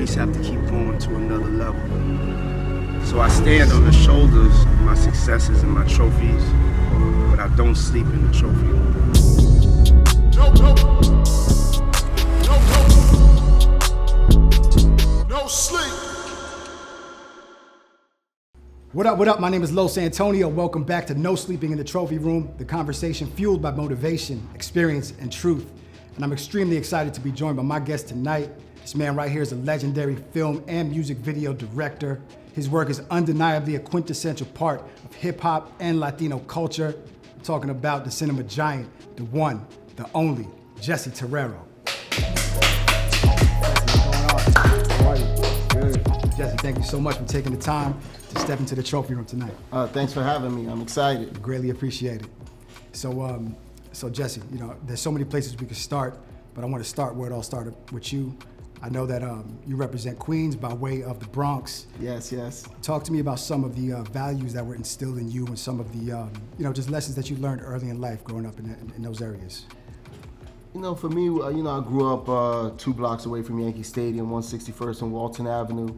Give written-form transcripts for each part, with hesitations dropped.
always have to keep going to another level. So I stand on the shoulders of my successes and my trophies, but I don't sleep in the trophy room. No sleep. What up? My name is Los Antonio. Welcome back to No Sleeping in the Trophy Room, the conversation fueled by motivation, experience, and truth. And I'm extremely excited to be joined by my guest tonight. This man right here is a legendary film and music video director. His work is undeniably a quintessential part of hip hop and Latino culture. I'm talking about the cinema giant, the one, the only, Jessy Terrero. How are you? Good. Jessy, thank you so much for taking the time to step into the trophy room tonight. Thanks for having me. I'm excited. Greatly appreciate it. So Jessy, you know, there's so many places we could start, but I want to start where it all started with you. I know that you represent Queens by way of the Bronx. Yes. Talk to me about some of the values that were instilled in you and some of the, just lessons that you learned early in life growing up in those areas. You know, for me, I grew up 2 blocks away from Yankee Stadium, 161st and Walton Avenue,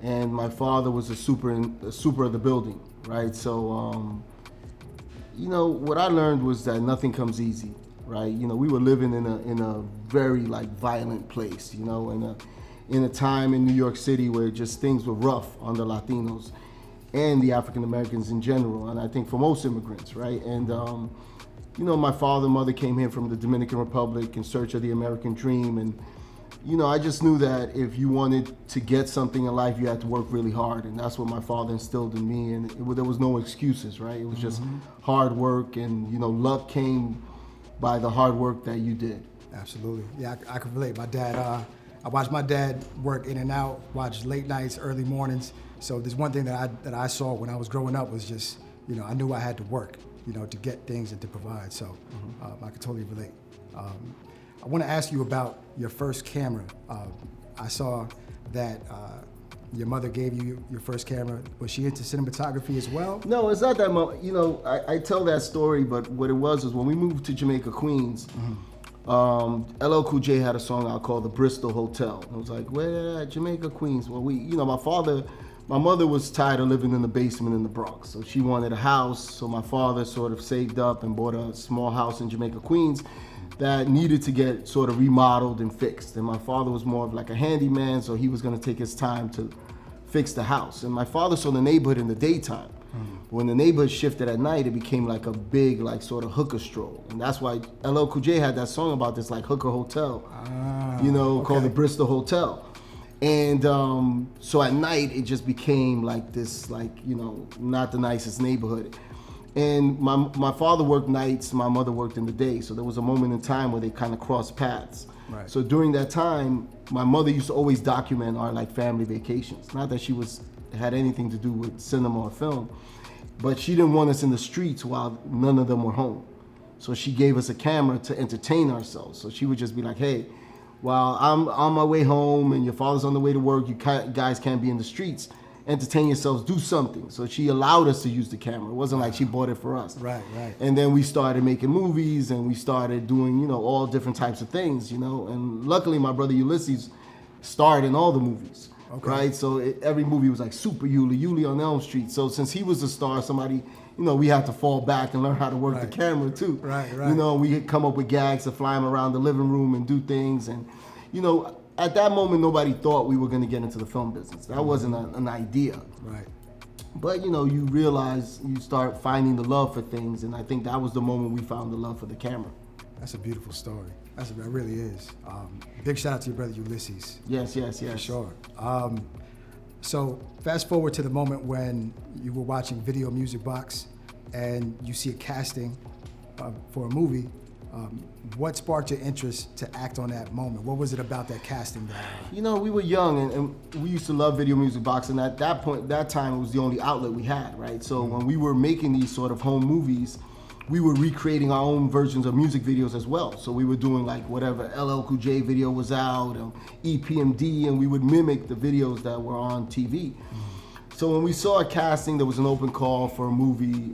and my father was a super of the building, right? So, what I learned was that nothing comes easy. Right, we were living in a very violent place, in a time in New York City where just things were rough on the Latinos and the African Americans in general, and I think for most immigrants, right? And my father and mother came here from the Dominican Republic in search of the American dream, and I just knew that if you wanted to get something in life, you had to work really hard, and that's what my father instilled in me, and there was no excuses, right? It was just hard work, and luck came by the hard work that you did. Absolutely. Yeah, I can relate. My dad, I watched my dad work in and out, watch late nights, early mornings. So there's one thing that I saw when I was growing up was just, I knew I had to work, to get things and to provide. So I can totally relate. I want to ask you about your first camera. I saw that your mother gave you your first camera. Was she into cinematography as well? No, it's not that much. I tell that story, but what it was is when we moved to Jamaica, Queens, LL Cool J had a song out called The Bristol Hotel. I was like, where at Jamaica, Queens? Well, my mother was tired of living in the basement in the Bronx, so she wanted a house. So my father sort of saved up and bought a small house in Jamaica, Queens that needed to get sort of remodeled and fixed. And my father was more of a handyman, so he was gonna take his time to fix the house. And my father saw the neighborhood in the daytime. When the neighborhood shifted at night, it became a big, sort of hooker stroll. And that's why LL Cool J had that song about this hooker hotel, called the Bristol Hotel. And so at night, it just became this, not the nicest neighborhood. And my father worked nights, my mother worked in the day. So there was a moment in time where they kind of crossed paths. Right. So during that time, my mother used to always document our family vacations. Not that she had anything to do with cinema or film, but she didn't want us in the streets while none of them were home. So she gave us a camera to entertain ourselves. So she would just be like, hey, while I'm on my way home and your father's on the way to work, you guys can't be in the streets. Entertain yourselves, do something. So she allowed us to use the camera. It wasn't like she bought it for us. Right. And then we started making movies and we started doing, all different types of things, And luckily my brother Ulysses starred in all the movies, right? So every movie was Super Yuli on Elm Street. So since he was a star, somebody, we had to fall back and learn how to work the camera too. Right. We had come up with gags to fly him around the living room and do things. And, at that moment, nobody thought we were going to get into the film business. That wasn't an idea. Right. But, you realize, you start finding the love for things, and I think that was the moment we found the love for the camera. That's a beautiful story. That really is. Big shout out to your brother Ulysses. Yes. For sure. So fast forward to the moment when you were watching Video Music Box and you see a casting for a movie. What sparked your interest to act on that moment? What was it about that casting that? We were young and we used to love Video Music Box, and at that time it was the only outlet we had, right? So when we were making these sort of home movies, we were recreating our own versions of music videos as well. So we were doing whatever LL Cool J video was out, EPMD, and we would mimic the videos that were on TV. So when we saw a casting, there was an open call for a movie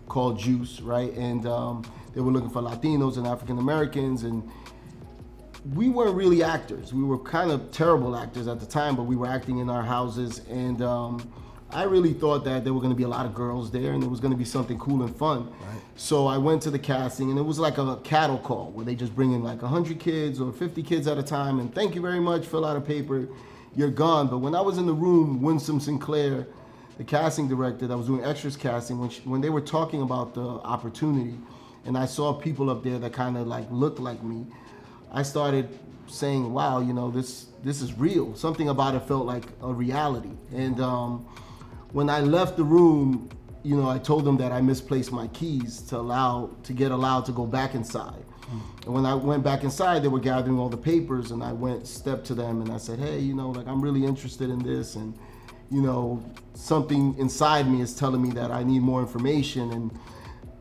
called Juice, right? And they were looking for Latinos and African Americans, and we weren't really actors. We were kind of terrible actors at the time, but we were acting in our houses. And I really thought that there were going to be a lot of girls there and it was going to be something cool and fun. Right. So I went to the casting, and it was like a cattle call where they just bring in like 100 kids or 50 kids at a time, and thank you very much, fill out a paper, you're gone. But when I was in the room, Winsome Sinclair, the casting director that was doing extras casting, when they were talking about the opportunity, and I saw people up there that kind of like looked like me, I started saying, wow, you know, this is real. Something about it felt like a reality. And when I left the room, you know, I told them that I misplaced my keys to get allowed to go back inside. And when I went back inside, they were gathering all the papers, and I stepped to them and I said, hey, you know, like I'm really interested in this, and you know, something inside me is telling me that I need more information. And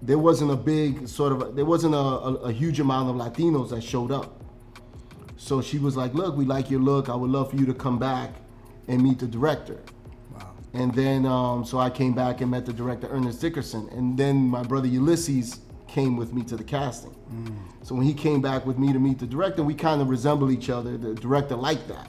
there wasn't a huge amount of Latinos that showed up. So she was like, look, we like your look. I would love for you to come back and meet the director. Wow. And then, so I came back and met the director, Ernest Dickerson. And then my brother Ulysses came with me to the casting. So when he came back with me to meet the director, we kind of resemble each other. The director liked that.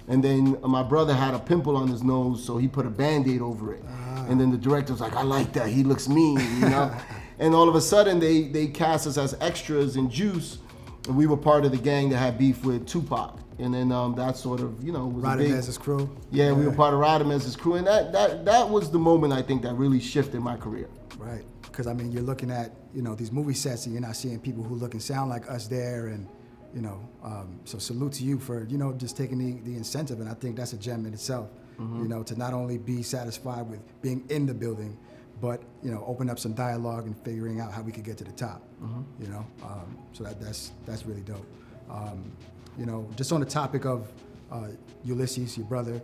And then my brother had a pimple on his nose, so he put a Band-Aid over it. And then the director was like, I like that, he looks mean, you know? And all of a sudden, they cast us as extras in Juice, and we were part of the gang that had beef with Tupac. And then that sort of, you know, was a big... Rodamez's crew? Yeah, we were part of Rodamez's crew, and that was the moment, I think, that really shifted my career. Right, because I mean, you're looking at, you know, these movie sets, and you're not seeing people who look and sound like us there, and you know, so salute to you for, you know, just taking the incentive, and I think that's a gem in itself. You know, to not only be satisfied with being in the building, but you know, open up some dialogue and figuring out how we could get to the top. You know, so that's really dope. You know, just on the topic of Ulysses, your brother,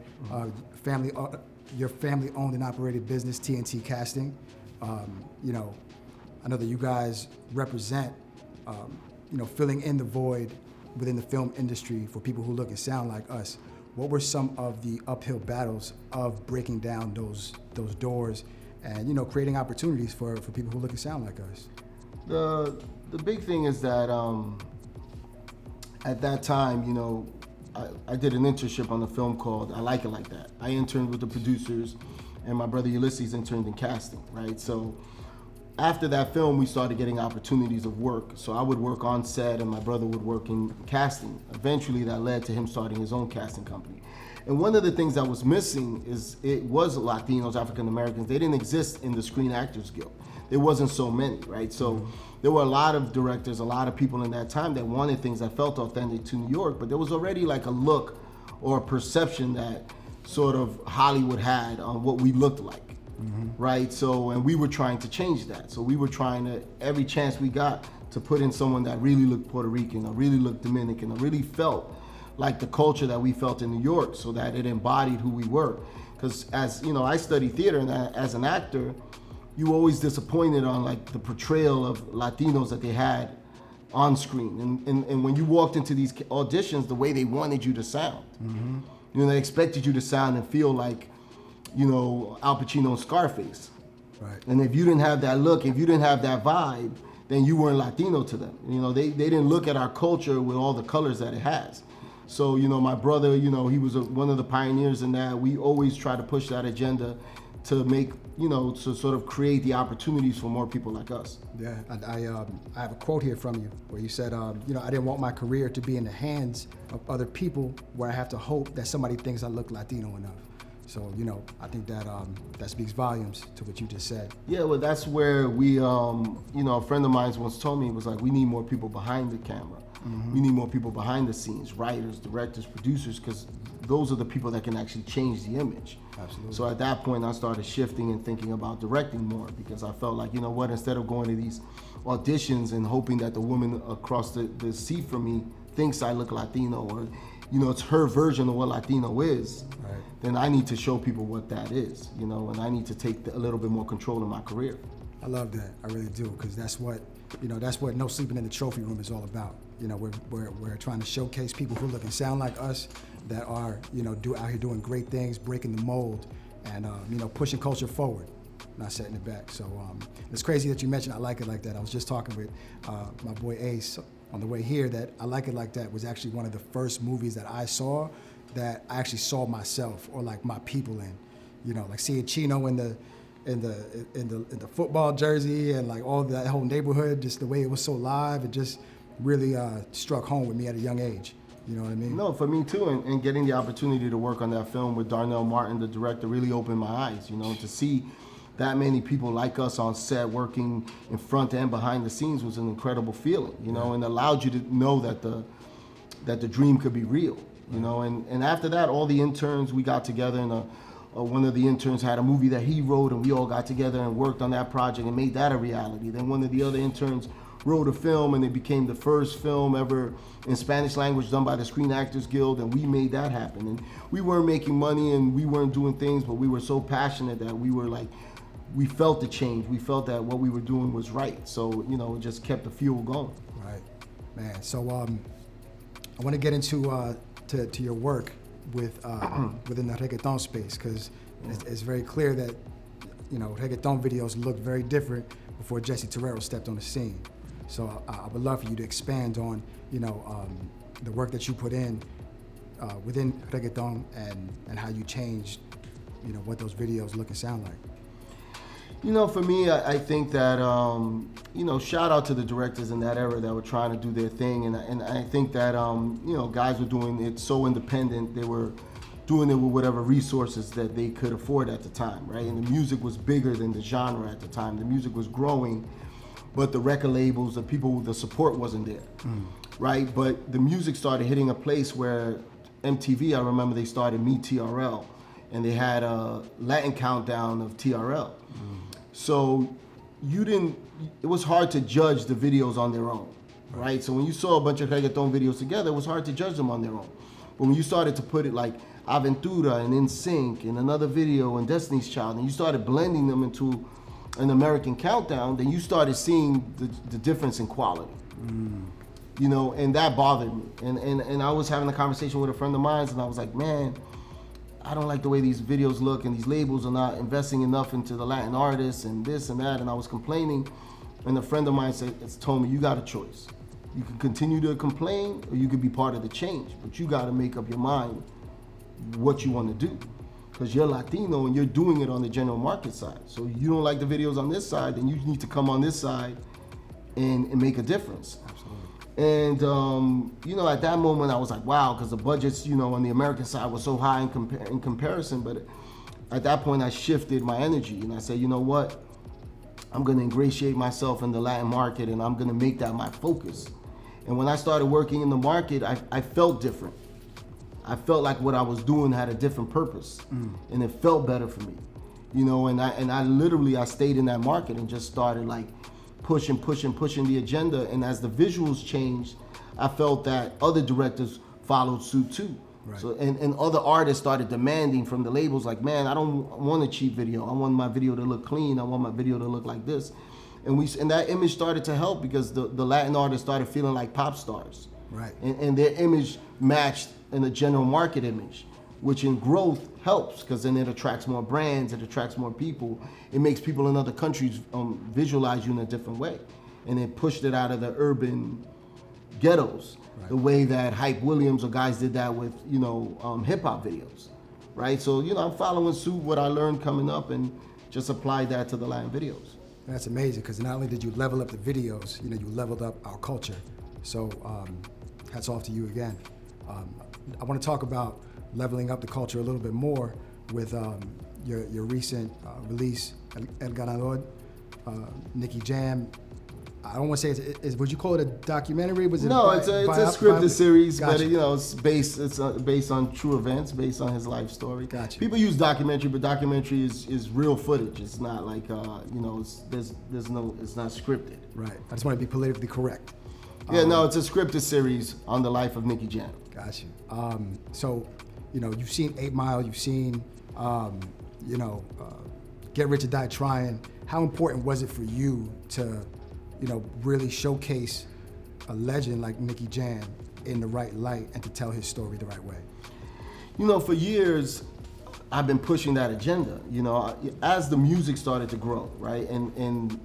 your family-owned and operated business, TNT Casting. You know, I know that you guys represent, you know, filling in the void within the film industry for people who look and sound like us. What were some of the uphill battles of breaking down those doors and, you know, creating opportunities for people who look and sound like us? The big thing is that at that time, you know, I did an internship on a film called I Like It Like That. I interned with the producers, and my brother Ulysses interned in casting, right? So after that film, we started getting opportunities of work. So I would work on set and my brother would work in casting. Eventually that led to him starting his own casting company. And one of the things that was missing is it was Latinos, African Americans. They didn't exist in the Screen Actors Guild. There wasn't so many, right? So there were a lot of directors, a lot of people in that time that wanted things that felt authentic to New York, but there was already like a look or a perception that sort of Hollywood had on what we looked like. Right, so, and we were trying to change that. So we were trying to, every chance we got, to put in someone that really looked Puerto Rican or really looked Dominican or really felt like the culture that we felt in New York, so that it embodied who we were. Because as, you know, I studied theater, and as an actor, you were always disappointed on like the portrayal of Latinos that they had on screen. And when you walked into these auditions, the way they wanted you to sound. You know, they expected you to sound and feel like, you know, Al Pacino and Scarface. Right. And if you didn't have that look, if you didn't have that vibe, then you weren't Latino to them. You know, they didn't look at our culture with all the colors that it has. So, you know, my brother, you know, he was one of the pioneers in that. We always try to push that agenda to make, you know, to sort of create the opportunities for more people like us. Yeah, I have a quote here from you where you said, you know, I didn't want my career to be in the hands of other people where I have to hope that somebody thinks I look Latino enough. So, you know, I think that that speaks volumes to what you just said. Yeah, well, that's where we, you know, a friend of mine once told me, it was like, we need more people behind the camera. We need more people behind the scenes, writers, directors, producers, because those are the people that can actually change the image. Absolutely. So at that point, I started shifting and thinking about directing more, because I felt like, you know what, instead of going to these auditions and hoping that the woman across the seat from me thinks I look Latino, or, you know, it's her version of what Latino is, Right. then I need to show people what that is, you know, and I need to take a little bit more control of my career. I love that. I really do, because that's what, you know, that's what No Sleeping in the Trophy Room is all about. You know, we're trying to showcase people who look and sound like us, that are, you know, out here doing great things, breaking the mold, and you know, pushing culture forward, not setting it back. So it's crazy that you mentioned I Like It Like That. I was just talking with my boy Ace on the way here that I Like It Like That was actually one of the first movies that I saw that I actually saw myself or like my people in. You know, like seeing Chino in the football jersey and like all that whole neighborhood, just the way it was so live, it just really struck home with me at a young age. You know what I mean? No, for me too, and getting the opportunity to work on that film with Darnell Martin, the director, really opened my eyes, you know, to see that many people like us on set working in front and behind the scenes was an incredible feeling, you know, and allowed you to know that the dream could be real, you know, and after that, all the interns, we got together and one of the interns had a movie that he wrote and we all got together and worked on that project and made that a reality. Then one of the other interns wrote a film and it became the first film ever in Spanish language done by the Screen Actors Guild, and we made that happen. And we weren't making money and we weren't doing things, but we were so passionate that we were like, we felt the change. We felt that what we were doing was right. So, you know, it just kept the fuel going. Right, man. So I want to get into to your work with within the reggaeton space, because it's very clear that, you know, reggaeton videos looked very different before Jessy Terrero stepped on the scene. So I would love for you to expand on, you know, the work that you put in within reggaeton and how you changed, you know, what those videos look and sound like. You know, for me, I think that, you know, shout out to the directors in that era that were trying to do their thing. And I think that, you know, guys were doing it so independent. They were doing it with whatever resources that they could afford at the time, right? And the music was bigger than the genre at the time. The music was growing, but the record labels, the people, the support wasn't there, right? But the music started hitting a place where MTV, I remember they started Me TRL, and they had a Latin countdown of TRL. So it was hard to judge the videos on their own, right? So when you saw a bunch of reggaeton videos together, it was hard to judge them on their own. But when you started to put it like Aventura and In Sync and another video and Destiny's Child, and you started blending them into an American countdown, then you started seeing the difference in quality. You know, and that bothered me. And I was having a conversation with a friend of mine, and I was like, man, I don't like the way these videos look, and these labels are not investing enough into the Latin artists and this and that, and I was complaining, and a friend of mine told me, you got a choice. You can continue to complain, or you could be part of the change, but you got to make up your mind what you want to do, because you're Latino and you're doing it on the general market side. So you don't like the videos on this side, then you need to come on this side and make a difference. Absolutely. And, you know, at that moment I was like, wow, because the budgets, you know, on the American side was so high in comparison. But at that point I shifted my energy and I said, you know what? I'm going to ingratiate myself in the Latin market and I'm going to make that my focus. And when I started working in the market, I felt different. I felt like what I was doing had a different purpose and it felt better for me. You know, and I literally stayed in that market and just started like pushing the agenda. And as the visuals changed, I felt that other directors followed suit too. Right. So and other artists started demanding from the labels like, man, I don't want a cheap video. I want my video to look clean. I want my video to look like this. And that image started to help because the Latin artists started feeling like pop stars. Right. And their image matched in the general market image, which in growth helps because then it attracts more brands, it attracts more people. It makes people in other countries visualize you in a different way. And it pushed it out of the urban ghettos, right. The way that Hype Williams or guys did that with, you know, hip hop videos, right? So, you know, I'm following suit what I learned coming up and just applied that to the Latin videos. That's amazing because not only did you level up the videos, you know, you leveled up our culture. So hats off to you again. I want to talk about leveling up the culture a little bit more with your recent release, El Ganador, Nicky Jam. I don't want to say would you call it a documentary? Was it no, it's a scripted series, gotcha. But you know, it's based on true events, based on his life story. Gotcha. People use documentary, but documentary is real footage. It's not like you know, it's not scripted. Right. I just want to be politically correct. Yeah, no, it's a scripted series on the life of Nicky Jam. Got you. So, you know, you've seen 8 Mile, you've seen, you know, Get Rich or Die Trying. How important was it for you to, you know, really showcase a legend like Nicky Jam in the right light and to tell his story the right way? You know, for years, I've been pushing that agenda, you know, as the music started to grow, right? And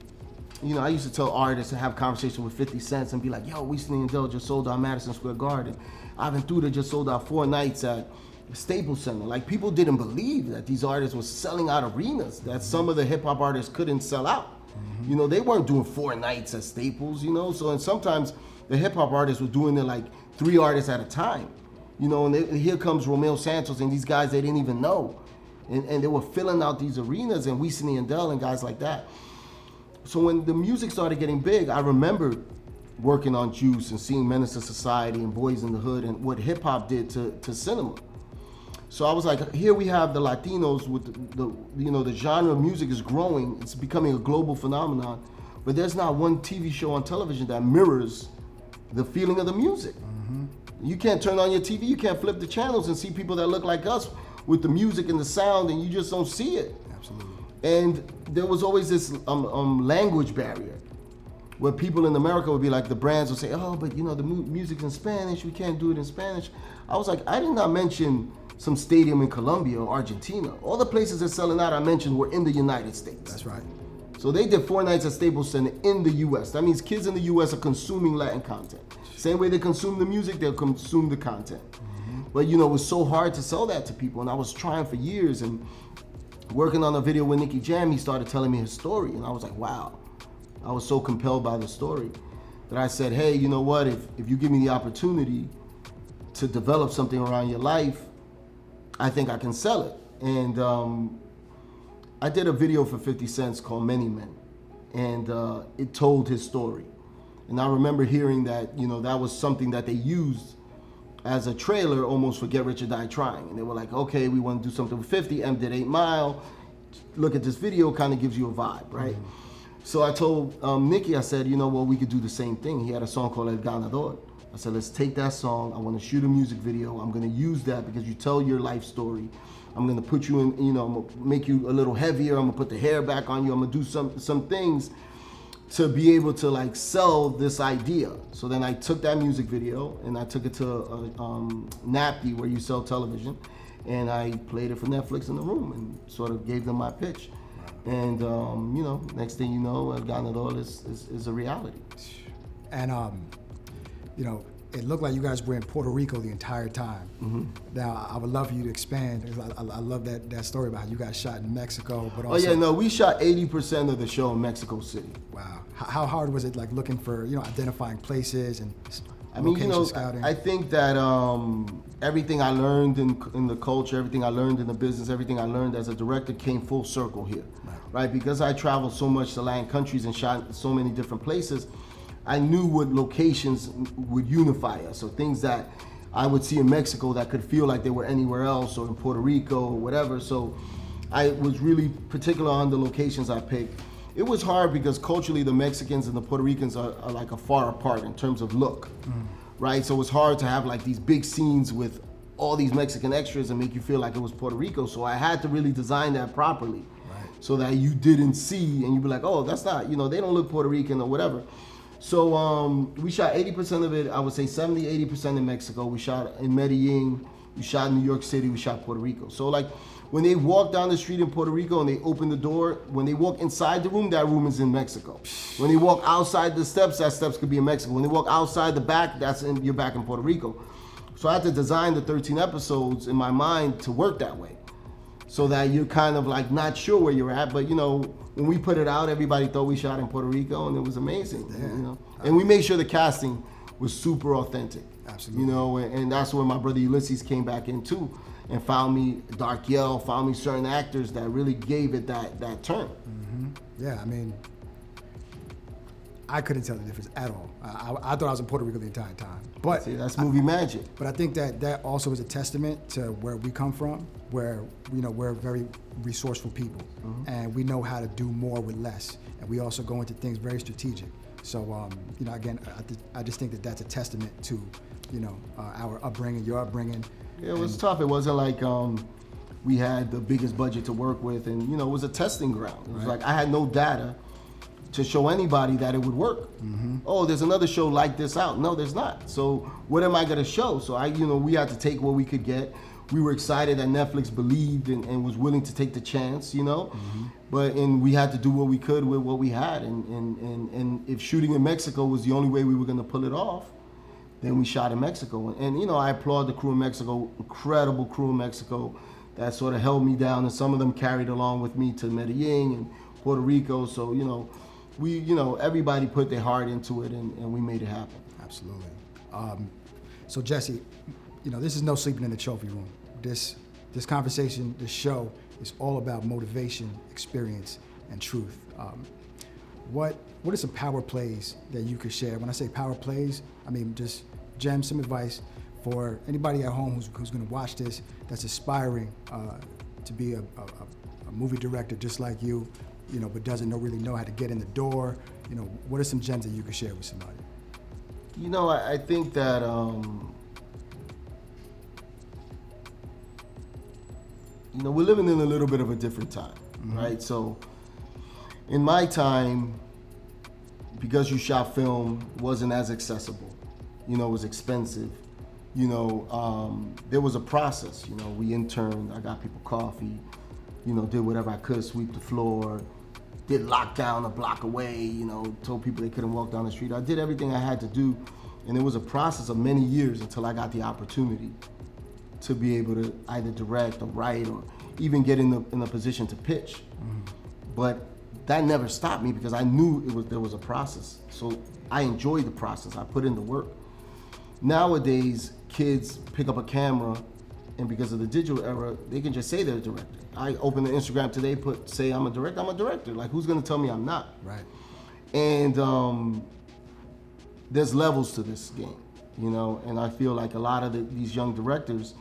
I used to tell artists and have conversations with 50 Cent and be like, yo, Weasley and Dell just sold out Madison Square Garden. Ivan Thuda just sold out 4 nights at Staples Center. Like, people didn't believe that these artists were selling out arenas, that some of the hip hop artists couldn't sell out. They weren't doing 4 nights at Staples, so, and sometimes the hip hop artists were doing it like 3 artists at a time, and here comes Romeo Santos and these guys they didn't even know. And they were filling out these arenas, and Weasley and Dell and guys like that. So when the music started getting big, I remember working on Juice and seeing Menace to Society and Boys in the Hood and what hip hop did to cinema. So I was like, here we have the Latinos with the genre of music is growing. It's becoming a global phenomenon, but there's not one TV show on television that mirrors the feeling of the music. You can't turn on your TV, you can't flip the channels and see people that look like us with the music and the sound, and you just don't see it. Absolutely. And there was always this language barrier where people in America would be like, the brands would say, oh, but the music's in Spanish, we can't do it in Spanish. I was like, I did not mention some stadium in Colombia or Argentina. All the places that selling out I mentioned were in the United States. That's right. So they did 4 nights at Staples Center in the US. That means kids in the US are consuming Latin content. Same way they consume the music, they'll consume the content. But it was so hard to sell that to people, and I was trying for years, and working on a video with Nicky Jam, he started telling me his story, and I was like, wow. I was so compelled by the story that I said, hey, you know what, if you give me the opportunity to develop something around your life, I think I can sell it. And I did a video for 50 Cent called Many Men, and it told his story. And I remember hearing that, that was something that they used as a trailer almost for Get Rich or Die Trying. And they were like, okay, we want to do something with 50, M did 8 Mile. Look at this video, kind of gives you a vibe, right? So I told Nicky, I said, we could do the same thing. He had a song called El Ganador. I said, let's take that song. I want to shoot a music video. I'm going to use that because you tell your life story. I'm going to put you in, I'm going to make you a little heavier. I'm going to put the hair back on you. I'm going to do some things to be able to sell this idea. So then I took that music video and I took it to NAPTY, where you sell television, and I played it for Netflix in the room and sort of gave them my pitch. And next thing you know, El Ganador is a reality. And it looked like you guys were in Puerto Rico the entire time. Now, I would love for you to expand, because I love that story about how you guys shot in Mexico, but also... we shot 80% of the show in Mexico City. Wow. How hard was it, looking for, identifying places and location scouting? I think that everything I learned in the culture, everything I learned in the business, everything I learned as a director came full circle here, right? Because I traveled so much to Latin countries and shot so many different places, I knew what locations would unify us. So things that I would see in Mexico that could feel like they were anywhere else, or in Puerto Rico or whatever. So I was really particular on the locations I picked. It was hard because culturally the Mexicans and the Puerto Ricans are far apart in terms of look, right? So it's hard to have these big scenes with all these Mexican extras and make you feel like it was Puerto Rico. So I had to really design that properly, so that you didn't see and you'd be like, oh, that's not, they don't look Puerto Rican or whatever. So we shot 80% of it, I would say 70-80% in Mexico. We shot in Medellin, we shot in New York City, we shot Puerto Rico. So when they walk down the street in Puerto Rico and they open the door, when they walk inside the room, that room is in Mexico. When they walk outside the steps, that steps could be in Mexico. When they walk outside the back, you're back in Puerto Rico. So I had to design the 13 episodes in my mind to work that way, so that you're kind of not sure where you're at, but when we put it out, everybody thought we shot in Puerto Rico, and it was amazing. And we made sure the casting was super authentic. Absolutely. And that's where my brother Ulysses came back in too, and found me Dark Yell, found me certain actors that really gave it that turn. Yeah, I mean, I couldn't tell the difference at all. I thought I was in Puerto Rico the entire time. But see, that's movie magic. But I think that also is a testament to where we come from, where we're very resourceful people, and we know how to do more with less, and we also go into things very strategic. So again, I just think that's a testament to our upbringing, your upbringing. Yeah, it was tough. It wasn't like we had the biggest budget to work with, and it was a testing ground. It was like I had no data to show anybody that it would work. Oh, there's another show like this out. No, there's not. So what am I gonna show? So we had to take what we could get. we were excited that Netflix believed and was willing to take the chance, you know. And we had to do what we could with what we had, and if shooting in Mexico was the only way we were going to pull it off, then we shot in Mexico. And you know, I applaud the crew in Mexico, incredible crew in Mexico that sort of held me down, and some of them carried along with me to Medellin and Puerto Rico. So you know, everybody put their heart into it, and we made it happen. Absolutely. So Jessy, you know, this is no sleeping in the trophy room. This conversation, this show is all about motivation, experience, and truth. What are some power plays that you could share? When I say power plays, I mean just gems, some advice for anybody at home who's going to watch this, that's aspiring to be a movie director just like you know, but doesn't really know how to get in the door. You know, what are some gems that you could share with somebody? You know, I think that you know, we're living in a little bit of a different time, right? So in my time, because you shot film, wasn't as accessible. You know, it was expensive. You know, there was a process. You know, we interned, I got people coffee, you know, did whatever I could, sweep the floor, did lockdown a block away, you know, told people they couldn't walk down the street. I did everything I had to do, and it was a process of many years until I got the opportunity to be able to either direct or write or even get in a position to pitch. But that never stopped me because I knew there was a process. So I enjoyed the process. I put in the work. Nowadays, kids pick up a camera, and because of the digital era, they can just say they're a director. I open the Instagram today, say I'm a director. I'm a director. Like, who's gonna tell me I'm not? Right. And there's levels to this game, you know. And I feel like a lot of these young directors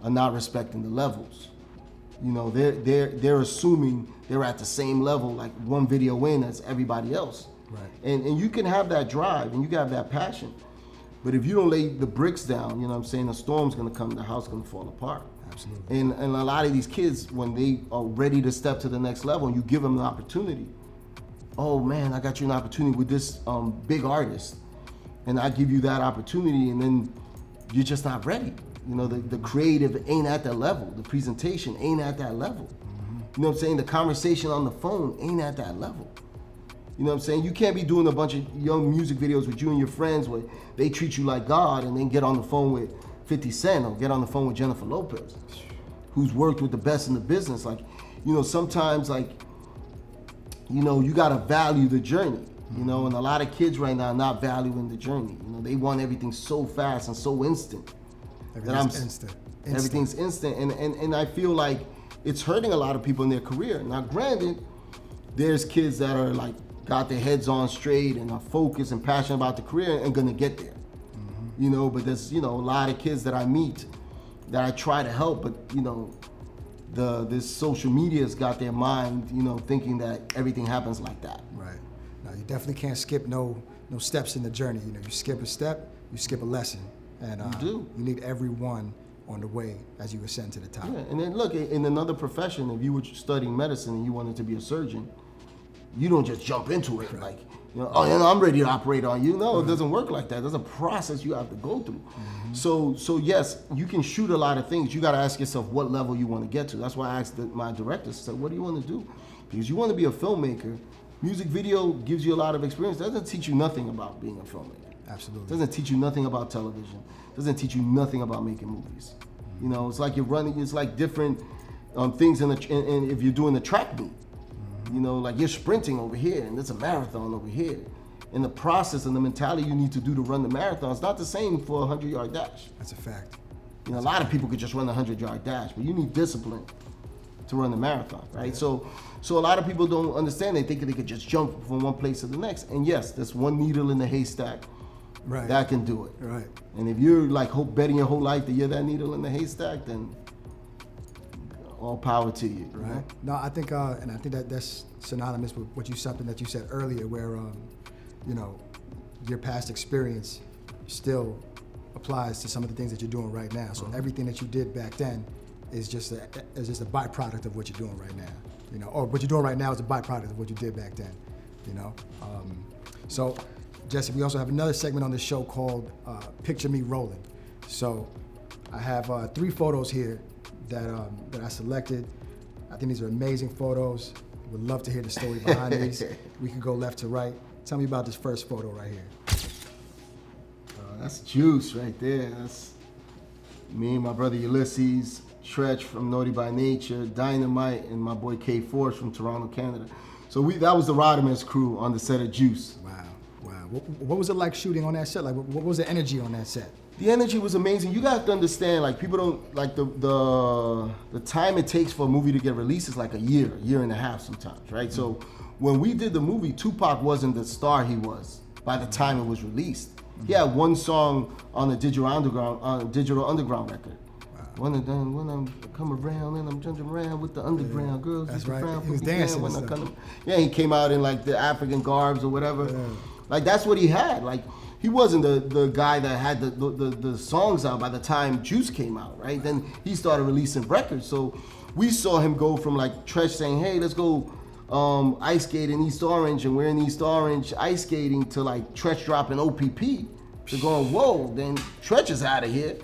are not respecting the levels. You know, they're assuming they're at the same level, like one video in as everybody else. Right. And you can have that drive and you can have that passion, but if you don't lay the bricks down, you know what I'm saying, a storm's gonna come, the house gonna fall apart. Absolutely. And a lot of these kids, when they are ready to step to the next level and you give them the opportunity, oh man, I got you an opportunity with this big artist, and I give you that opportunity, and then you're just not ready. You know, the creative ain't at that level. The presentation ain't at that level. You know what I'm saying? The conversation on the phone ain't at that level. You know what I'm saying? You can't be doing a bunch of young music videos with you and your friends where they treat you like God and then get on the phone with 50 Cent or get on the phone with Jennifer Lopez, who's worked with the best in the business. Like, you know, sometimes, like, you know, you gotta value the journey, you know, and a lot of kids right now are not valuing the journey. You know, they want everything so fast and so instant. Everything's instant. Everything's instant, and I feel like it's hurting a lot of people in their career. Now, granted, there's kids that are like got their heads on straight and are focused and passionate about the career and gonna get there. You know, but there's, you know, a lot of kids that I meet that I try to help, but you know, this social media's got their mind, you know, thinking that everything happens like that. Right. Now, you definitely can't skip no steps in the journey. You know, you skip a step, you skip a lesson. And you need everyone on the way as you ascend to the top. Yeah, and then look, in another profession, if you were studying medicine and you wanted to be a surgeon, you don't just jump into it like, you know, oh, you know, I'm ready to operate on you. No, it doesn't work like that. There's a process you have to go through. So yes, you can shoot a lot of things. You got to ask yourself what level you want to get to. That's why I asked my directors, said, what do you want to do? Because you want to be a filmmaker. Music video gives you a lot of experience. It doesn't teach you nothing about being a filmmaker. Absolutely. Doesn't teach you nothing about television. Doesn't teach you nothing about making movies. You know, it's like you're running. It's like different things in if you're doing the track meet. You know, like you're sprinting over here, and it's a marathon over here. And the process and the mentality you need to do to run the marathon is not the same for a 100-yard dash. That's a fact. You know, a lot of people could just run a 100-yard dash, but you need discipline to run the marathon, right? Yeah. So a lot of people don't understand. They think they could just jump from one place to the next. And yes, there's one needle in the haystack. Right. That can do it. Right. And if you're like betting your whole life that you're that needle in the haystack, then all power to you. Right. Know? No, I think, and I think that's synonymous with something that you said earlier, where you know, your past experience still applies to some of the things that you're doing right now. So everything that you did back then is just a byproduct of what you're doing right now. You know, or what you're doing right now is a byproduct of what you did back then. You know. So, Jessy, we also have another segment on the show called Picture Me Rolling. So I have 3 photos here that I selected. I think these are amazing photos. Would love to hear the story behind these. We can go left to right. Tell me about this first photo right here. That's Juice right there. That's me and my brother Ulysses, Tretch from Naughty by Nature, Dynamite, and my boy K Force from Toronto, Canada. So that was the Rodman's crew on the set of Juice. Wow, wow. What was it like shooting on that set? Like, what was the energy on that set? The energy was amazing. You got to understand, like, people don't, like, the time it takes for a movie to get released is like a year and a half sometimes, right? So when we did the movie, Tupac wasn't the star he was by the time it was released. He had one song on the Digital Underground record. Wow. When I'm coming around and I'm jumping around with the underground girls. That's right. He was dancing. Yeah, he came out in like the African garbs or whatever. Yeah. Like that's what he had. Like he wasn't the guy that had the songs out by the time Juice came out, right? Then he started releasing records. So we saw him go from like Tresh saying, hey, let's go ice skate in East Orange, and we're in East Orange ice skating, to like Tresh dropping OPP. To going, whoa, then Tresh is out of here.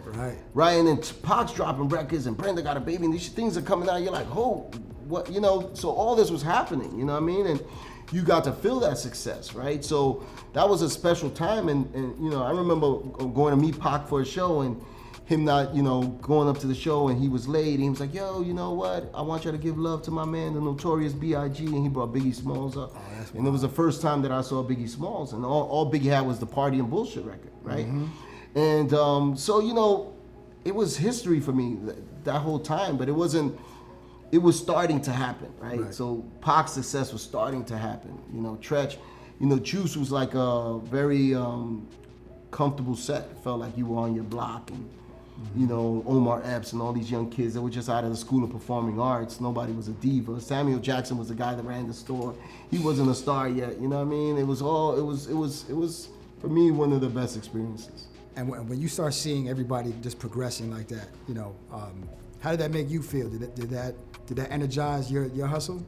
Right, and then Pac's dropping records, and Brenda got a baby, and these things are coming out. You're like, oh, what, you know? So all this was happening, you know what I mean? And you got to feel that success, right? So that was a special time, and you know, I remember going to meet Pac for a show, and him not, you know, going up to the show, and he was late, and he was like, yo, you know what? I want you to give love to my man, the Notorious B.I.G., and he brought Biggie Smalls up. And it was the first time that I saw Biggie Smalls, and all Biggie had was the Party and Bullshit record, right? Mm-hmm. And so, you know, it was history for me that whole time, but it wasn't, it was starting to happen, right? So Pac's success was starting to happen. You know, Tretch, you know, Juice was like a very comfortable set. It felt like you were on your block, and you know, Omar Epps and all these young kids that were just out of the School of Performing Arts. Nobody was a diva. Samuel Jackson was the guy that ran the store. He wasn't a star yet, you know what I mean? It was for me one of the best experiences. And when you start seeing everybody just progressing like that, you know, how did that make you feel? Did that energize your hustle?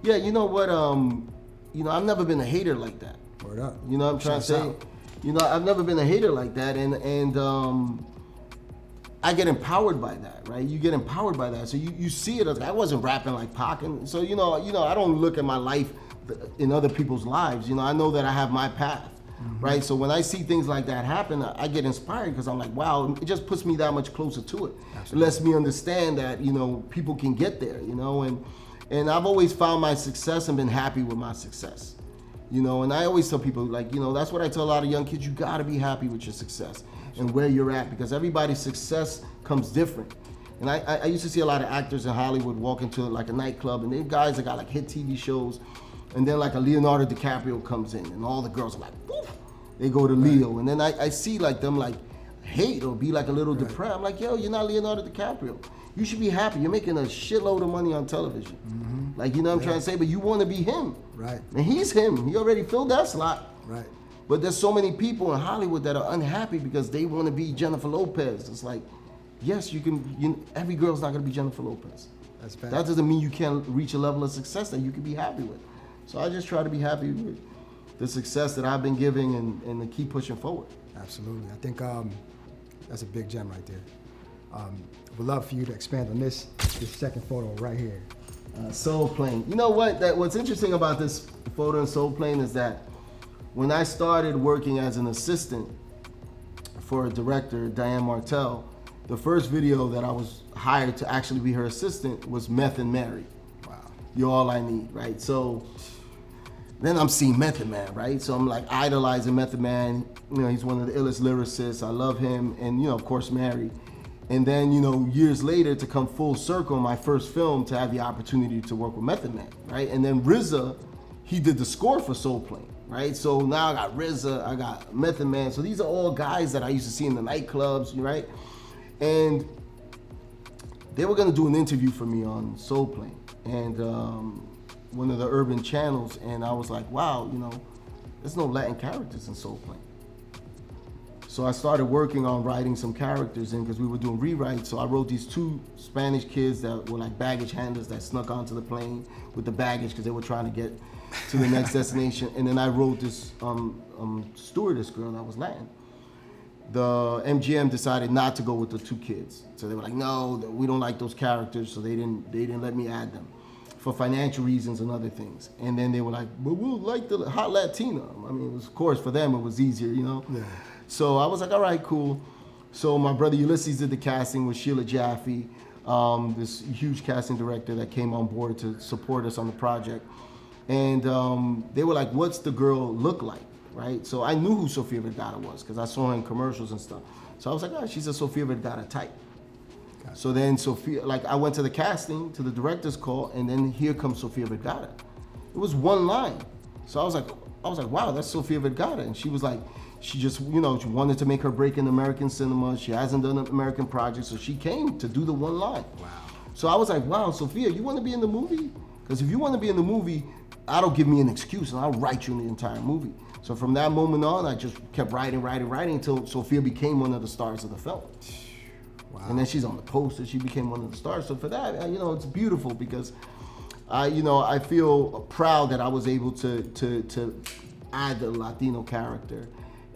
Yeah, you know what? You know, I've never been a hater like that. Word up. You know what I'm trying to say? You know, I've never been a hater like that, and I get empowered by that, right? You get empowered by that. So you see it as, I wasn't rapping like Pac, and so you know, I don't look at my life in other people's lives. You know, I know that I have my path, right? So when I see things like that happen, I get inspired, because I'm like, wow, it just puts me that much closer to it. Absolutely. It lets me understand that, you know, people can get there, you know, and I've always found my success and been happy with my success. You know, and I always tell people, like, you know, that's what I tell a lot of young kids, you gotta be happy with your success and where you're at, because everybody's success comes different. And I used to see a lot of actors in Hollywood walk into like a nightclub, and they're guys that got like hit TV shows, and then like a Leonardo DiCaprio comes in, and all the girls are like, woof, they go to Leo, and then I see like them like hate or be like a little depressed. I'm like, yo, you're not Leonardo DiCaprio. You should be happy. You're making a shitload of money on television. Like, you know what I'm trying to say? But you want to be him. Right. And he's him. He already filled that slot. Right. But there's so many people in Hollywood that are unhappy because they want to be Jennifer Lopez. It's like, yes, every girl's not going to be Jennifer Lopez. That's bad. That doesn't mean you can't reach a level of success that you can be happy with. So I just try to be happy with the success that I've been giving and to keep pushing forward. Absolutely. I think that's a big gem right there. Would love for you to expand on this second photo right here. Soul Plane. You know what? What's interesting about this photo in Soul Plane is that when I started working as an assistant for a director, Diane Martell, the first video that I was hired to actually be her assistant was Method Mary. Wow. You're All I Need, right? So then I'm seeing Method Man, right? So I'm like idolizing Method Man. You know, he's one of the illest lyricists. I love him. And, you know, of course, Mary. And then, you know, years later, to come full circle, my first film, to have the opportunity to work with Method Man, right? And then RZA, he did the score for Soul Plane, right? So now I got RZA, I got Method Man. So these are all guys that I used to see in the nightclubs, right? And they were gonna do an interview for me on Soul Plane, and one of the urban channels, and I was like, wow, you know, there's no Latin characters in Soul Plane. So I started working on writing some characters in, because we were doing rewrites. So I wrote these two Spanish kids that were like baggage handlers that snuck onto the plane with the baggage because they were trying to get to the next destination. And then I wrote this stewardess girl that was Latin. the MGM decided not to go with the 2 kids. So they were like, no, we don't like those characters, so they didn't let me add them for financial reasons and other things. And then they were like, but we'll like the hot Latina. I mean, it was, of course, for them, it was easier, you know? Yeah. So I was like, all right, cool. So my brother Ulysses did the casting with Sheila Jaffe, this huge casting director that came on board to support us on the project. And they were like, what's the girl look like, right? So I knew who Sofia Vergara was because I saw her in commercials and stuff. So I was like, oh, she's a Sofia Vergara type. So then Sofia, like I went to the casting, to the director's call, and then here comes Sofia Vergara. It was one line. So I was like, wow, that's Sofia Vergara. And she was like, she just, you know, she wanted to make her break in American cinema. She hasn't done an American project, so she came to do the one line. Wow. So I was like, wow, Sofia, you want to be in the movie? Because if you want to be in the movie, that'll give me an excuse, and I'll write you in the entire movie. So from that moment on, I just kept writing until Sofia became one of the stars of the film. Wow. And then she's on the poster. She became one of the stars. So for that, you know, it's beautiful because I feel proud that I was able to add the Latino character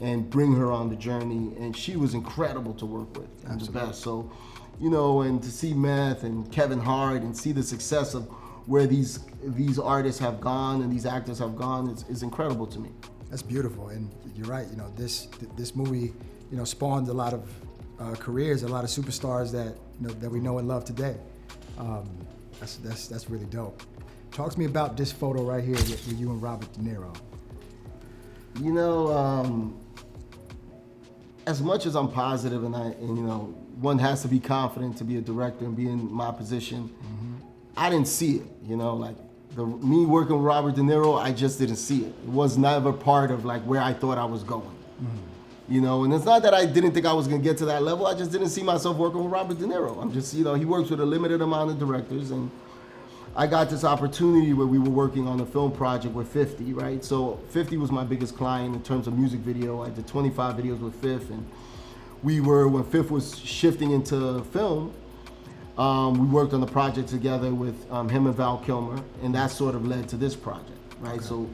and bring her on the journey. And she was incredible to work with. And the best. So, you know, and to see Meth and Kevin Hart and see the success of where these artists have gone and these actors have gone is incredible to me. That's beautiful, and you're right. You know, this movie, you know, spawned a lot of careers, a lot of superstars that that we know and love today. That's really dope. Talk to me about this photo right here with you and Robert De Niro. You know, as much as I'm positive, and you know, one has to be confident to be a director and be in my position. Mm-hmm. I didn't see it. You know, like. Me working with Robert De Niro, I just didn't see it. It was never part of like where I thought I was going. Mm-hmm. You know, and it's not that I didn't think I was gonna get to that level. I just didn't see myself working with Robert De Niro. I'm just, you know, he works with a limited amount of directors, and I got this opportunity where we were working on a film project with 50, right? So 50 was my biggest client in terms of music video. I did 25 videos with Fifth, and when Fifth was shifting into film, we worked on the project together with him and Val Kilmer, and that sort of led to this project, right? Okay. So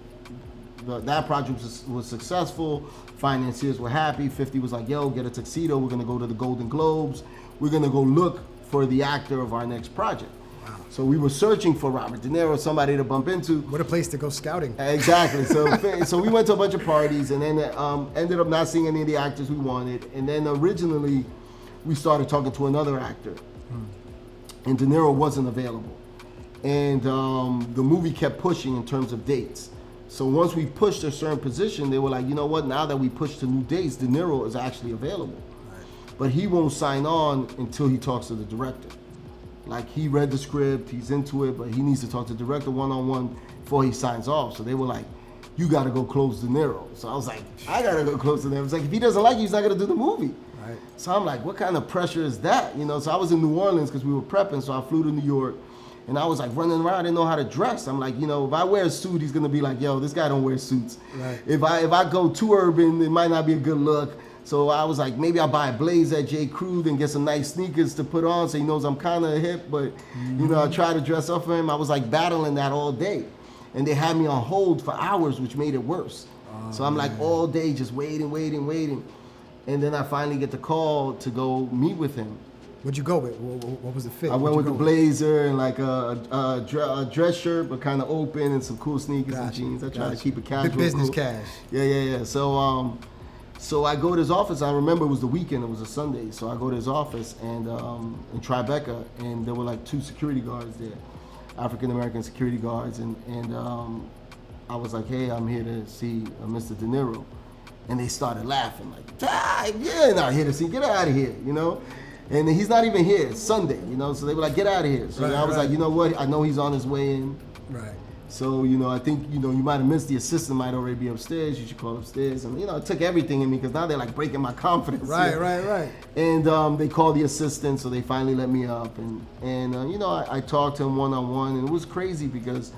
that project was successful. Financiers were happy. 50 was like, yo, get a tuxedo. We're gonna go to the Golden Globes. We're gonna go look for the actor of our next project. Wow. So we were searching for Robert De Niro, somebody to bump into. What a place to go scouting. Exactly. So we went to a bunch of parties, and then ended up not seeing any of the actors we wanted. And then originally, we started talking to another actor. And De Niro wasn't available. And the movie kept pushing in terms of dates. So once we pushed a certain position, they were like, you know what, now that we pushed to new dates, De Niro is actually available. Right. But he won't sign on until he talks to the director. Like, he read the script, he's into it, but he needs to talk to the director one-on-one before he signs off. So they were like, you gotta go close De Niro. So I was like, I gotta go close to De Niro. It's like, if he doesn't like you, he's not gonna do the movie. Right. So I'm like, what kind of pressure is that? You know, so I was in New Orleans because we were prepping, so I flew to New York, and I was like running around, I didn't know how to dress. I'm like, you know, if I wear a suit, he's gonna be like, yo, this guy don't wear suits. Right. If I go too urban, it might not be a good look. So I was like, maybe I'll buy a blazer at J. Crew and get some nice sneakers to put on so he knows I'm kind of hip, but you know, I try to dress up for him. I was like battling that all day. And they had me on hold for hours, which made it worse. Oh, so I'm like all day just waiting. And then I finally get the call to go meet with him. What'd you go with? What was the fit? I went with the blazer and like a dress shirt, but kind of open, and some cool sneakers and jeans. I try to keep it casual. Big business cool. cash. Yeah. So I go to his office. I remember it was the weekend. It was a Sunday. So I go to his office and in Tribeca, and there were like 2 security guards there, African American security guards, and I was like, hey, I'm here to see Mr. De Niro. And they started laughing, like, you're not here to see, get out of here, you know? And he's not even here, it's Sunday, you know? So they were like, get out of here. So I was like, you know what, I know he's on his way in. Right. So, you know, I think, you know, you might have missed the assistant, might already be upstairs, you should call upstairs. And, you know, it took everything in me, because now they're like breaking my confidence. Right. And they called the assistant, so they finally let me up. And you know, I talked to him one-on-one, and it was crazy because,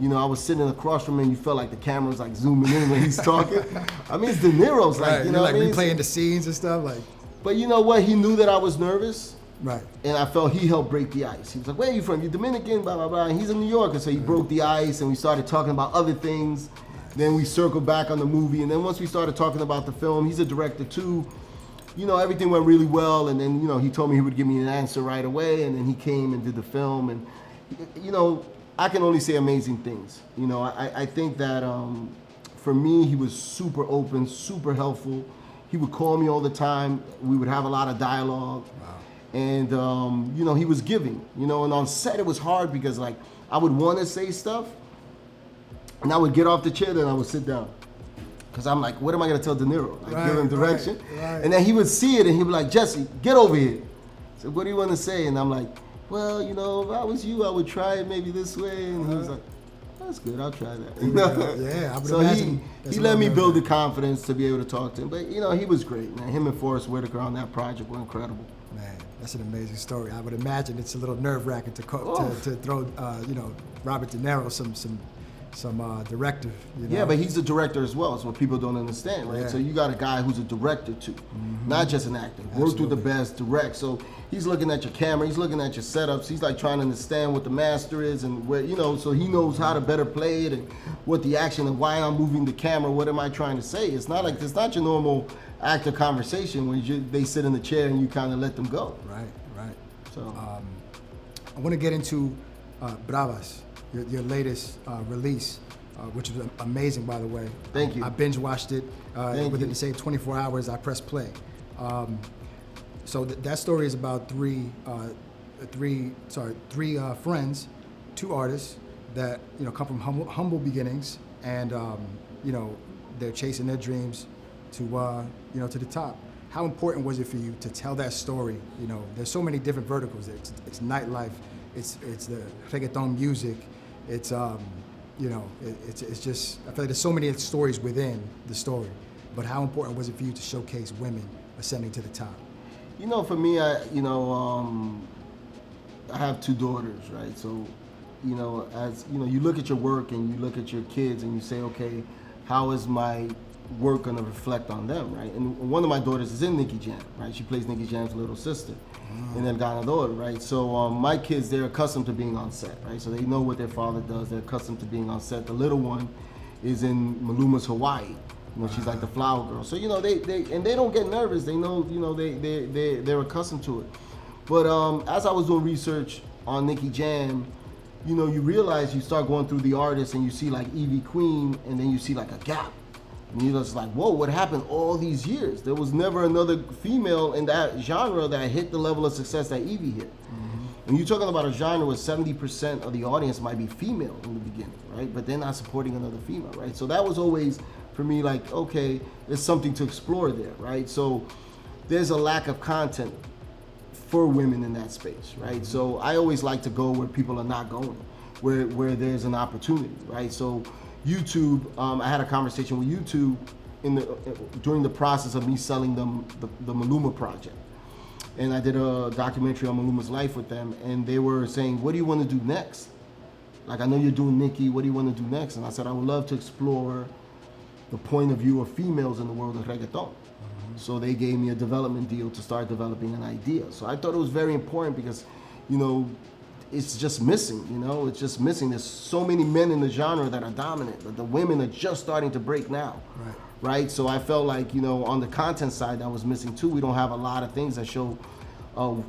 you know, I was sitting across from him, and you felt like the camera was like zooming in when he's talking. I mean, it's De Niro's, like, you know like what I mean? Replaying the scenes and stuff, like. But you know what? He knew that I was nervous. Right. And I felt he helped break the ice. He was like, where are you from? You're Dominican, blah, blah, blah. And he's a New Yorker, so he broke the ice, and we started talking about other things. Then we circled back on the movie, and then once we started talking about the film, he's a director too. you know, everything went really well, and then, you know, he told me he would give me an answer right away, and then he came and did the film, and, you know, I can only say amazing things. You know, I think that for me, he was super open, super helpful. He would call me all the time. We would have a lot of dialogue. Wow. And, you know, he was giving, you know, and on set it was hard because, like, I would want to say stuff, and I would get off the chair, then I would sit down. Because I'm like, what am I going to tell De Niro? Like, give him direction. Right. And then he would see it, and he'd be like, Jessy, get over here. So what do you want to say? And I'm like, well, you know, if I was you, I would try it maybe this way. And he was like, that's good, I'll try that. You know? Yeah, I would so imagine. he let me build the confidence to be able to talk to him. But, you know, he was great, man. Him and Forrest Whitaker on that project were incredible. Man, that's an amazing story. I would imagine it's a little nerve-wracking to throw, you know, Robert De Niro some directive. You know? Yeah, but he's a director as well. It's what people don't understand, right? Yeah. So you got a guy who's a director too, not just an actor. Work with the best, direct. So he's looking at your camera, he's looking at your setups. He's like trying to understand what the master is and where, you know, so he knows how to better play it and what the action and why I'm moving the camera. What am I trying to say? It's not your normal actor conversation when they sit in the chair and you kind of let them go. Right. So I want to get into Bravas. Your latest release, which is amazing, by the way. Thank you. I binge watched it within the same 24 hours. I pressed play. So that story is about three friends, two artists that, you know, come from humble beginnings, and you know, they're chasing their dreams to you know, to the top. How important was it for you to tell that story? You know, there's so many different verticals. It's nightlife. It's the reggaeton music. It's you know, it's just, I feel like there's so many stories within the story. But how important was it for you to showcase women ascending to the top? you know, for me, I have two daughters, right? So, you know, as you know, you look at your work and you look at your kids and you say, okay, how is my work gonna reflect on them, right? And one of my daughters is in Nicky Jam, right? She plays Nicky Jam's little sister in El Ganador, right? So my kids, they're accustomed to being on set, right? So they know what their father does. They're accustomed to being on set. The little one is in Maluma's Hawaii. You know, she's like the flower girl. So, you know, they don't get nervous. They know, you know, they're accustomed to it. But as I was doing research on Nicky Jam, you know, you realize, you start going through the artists and you see like Evie Queen, and then you see like a gap. And you're just like, whoa, what happened all these years? There was never another female in that genre that hit the level of success that Evie hit. And you're talking about a genre where 70% of the audience might be female in the beginning, right? But they're not supporting another female, right? So that was always, for me, like, okay, there's something to explore there, right? So there's a lack of content for women in that space, right? So I always like to go where people are not going, where there's an opportunity, right? So YouTube, I had a conversation with YouTube during the process of me selling them the Maluma project. And I did a documentary on Maluma's life with them, and they were saying, what do you want to do next? Like, I know you're doing Nicki, what do you want to do next? And I said, I would love to explore the point of view of females in the world of reggaeton. So they gave me a development deal to start developing an idea. So I thought it was very important because, you know, it's just missing, you know, it's just missing. There's so many men in the genre that are dominant, but the women are just starting to break now. Right? So I felt like, you know, on the content side, that was missing too. We don't have a lot of things that show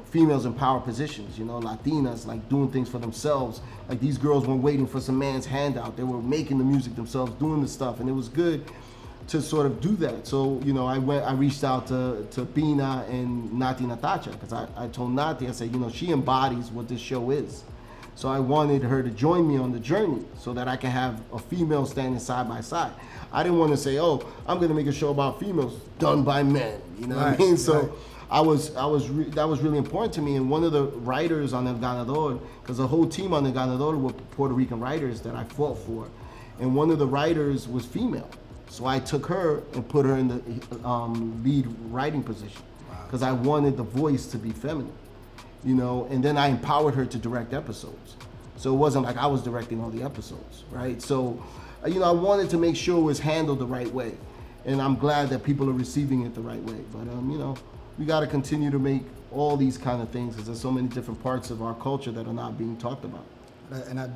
females in power positions, you know, Latinas, like doing things for themselves. Like, these girls weren't waiting for some man's handout. They were making the music themselves, doing the stuff, and it was good to sort of do that. So, you know, I reached out to Pina and Nati Natacha, because I told Nati, I said, you know, she embodies what this show is. So I wanted her to join me on the journey so that I can have a female standing side by side. I didn't want to say, oh, I'm going to make a show about females done by men, you know what I mean? So that was really important to me. And one of the writers on El Ganador, because the whole team on El Ganador were Puerto Rican writers that I fought for, and one of the writers was female. So I took her and put her in the lead writing position because I wanted the voice to be feminine, you know, and then I empowered her to direct episodes. So it wasn't like I was directing all the episodes, right? So, you know, I wanted to make sure it was handled the right way, and I'm glad that people are receiving it the right way. But, you know, we got to continue to make all these kind of things because there's so many different parts of our culture that are not being talked about. And I,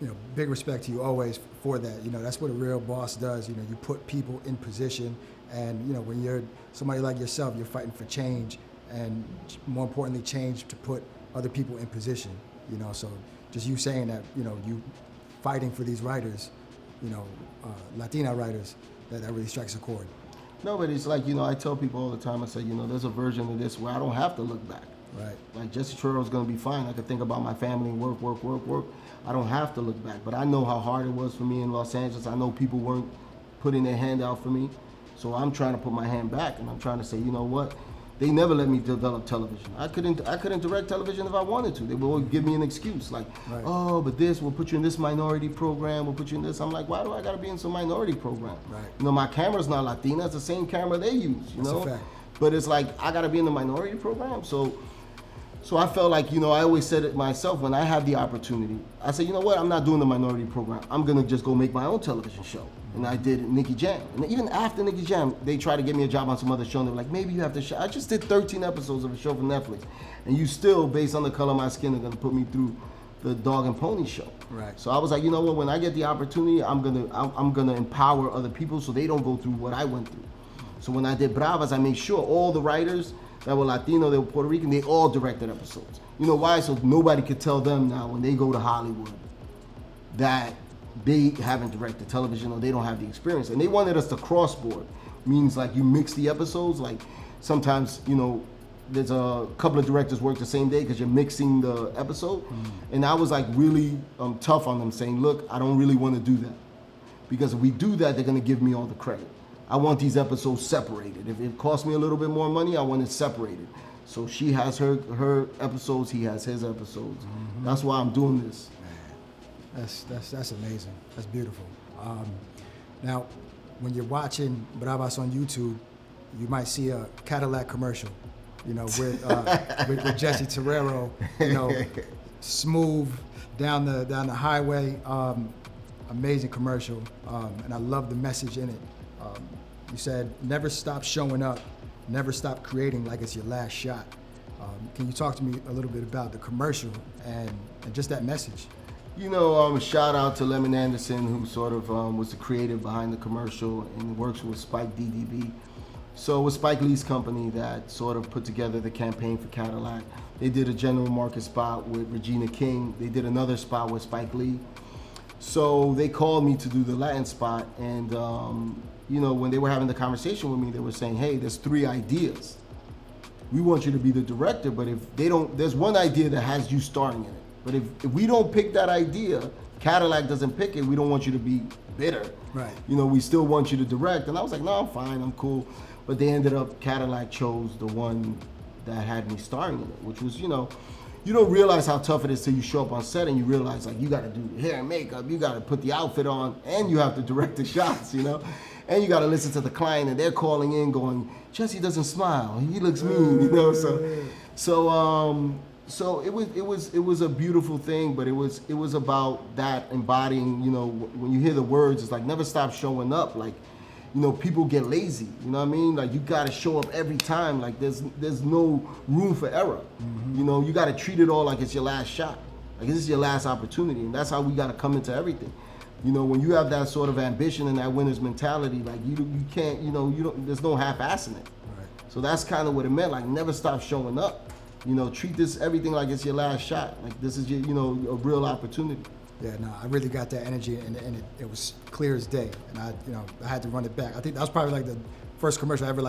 you know, big respect to you always for that. You know, that's what a real boss does. You know, you put people in position And when you're somebody like yourself, you're fighting for change, and more importantly, change to put other people in position. So just you saying that, you fighting for these writers, Latina writers, that really strikes a chord. No, but it's like, I tell people all the time, I say, there's a version of this where I don't have to look back. Right. Like Jessy Terrero's gonna be fine. I could think about my family and work. I don't have to look back. But I know how hard it was for me in Los Angeles. I know people weren't putting their hand out for me. So I'm trying to put my hand back, and I'm trying to say, you know what? They never let me develop television. I couldn't direct television if I wanted to. They would always give me an excuse, like, right. Oh, but we'll put you in this minority program, we'll put you in this. I'm like, why do I gotta be in some minority program? Right. My camera's not Latina, it's the same camera they use, That's a fact. But it's like, I gotta be in the minority program. So I felt like, I always said it myself when I had the opportunity. I said, you know what, I'm not doing the minority program. I'm gonna just go make my own television show. And I did Nicki Jam. And even after Nicki Jam, they tried to get me a job on some other show. And they were like, maybe you have to show. I just did 13 episodes of a show from Netflix. And you still, based on the color of my skin, are gonna put me through the Dog and Pony show. Right. So I was like, you know what, when I get the opportunity, I'm gonna empower other people so they don't go through what I went through. So when I did Bravas, I made sure all the writers that were Latino, they were Puerto Rican, they all directed episodes. You know why? So nobody could tell them now when they go to Hollywood that they haven't directed television or they don't have the experience. And they wanted us to cross-board. Means like you mix the episodes, like sometimes, there's a couple of directors work the same day because you're mixing the episode. And I was like really tough on them, saying, look, I don't really want to do that. Because if we do that, they're gonna give me all the credit. I want these episodes separated. If it costs me a little bit more money, I want it separated. So she has her episodes, he has his episodes. That's why I'm doing this. That's amazing. That's beautiful. Now, when you're watching Bravas on YouTube, you might see a Cadillac commercial, with Jessy Terrero, smooth down the highway. Amazing commercial, and I love the message in it. You said, never stop showing up, never stop creating like it's your last shot. Can you talk to me a little bit about the commercial and just that message? Shout out to Lemon Anderson, who sort of was the creative behind the commercial and works with Spike DDB. So it was Spike Lee's company that sort of put together the campaign for Cadillac. They did a General Market spot with Regina King. They did another spot with Spike Lee. So they called me to do the Latin spot, and when they were having the conversation with me, they were saying, hey, there's 3 ideas. We want you to be the director, but if they don't, there's one idea that has you starring in it. But if we don't pick that idea, Cadillac doesn't pick it, we don't want you to be bitter. Right. We still want you to direct. And I was like, no, I'm fine, I'm cool. But they ended up, Cadillac chose the one that had me starring in it, which was, you don't realize how tough it is till you show up on set and you realize, like, you gotta do hair and makeup, you gotta put the outfit on, and you have to direct the shots, And you gotta listen to the client, and they're calling in going, Jessy doesn't smile, he looks mean, So it was a beautiful thing, but it was about that embodying, when you hear the words, it's like never stop showing up. Like, people get lazy, you know what I mean? Like, you gotta show up every time. Like, there's no room for error. You gotta treat it all like it's your last shot. Like, this is your last opportunity, and that's how we gotta come into everything. When you have that sort of ambition and that winner's mentality, like you can't, there's no half-assing it. Right. So that's kind of what it meant, like never stop showing up. Treat everything like it's your last shot. Like this is your, a real opportunity. Yeah, no, I really got that energy, and it was clear as day. And I had to run it back. I think that was probably like the first commercial I ever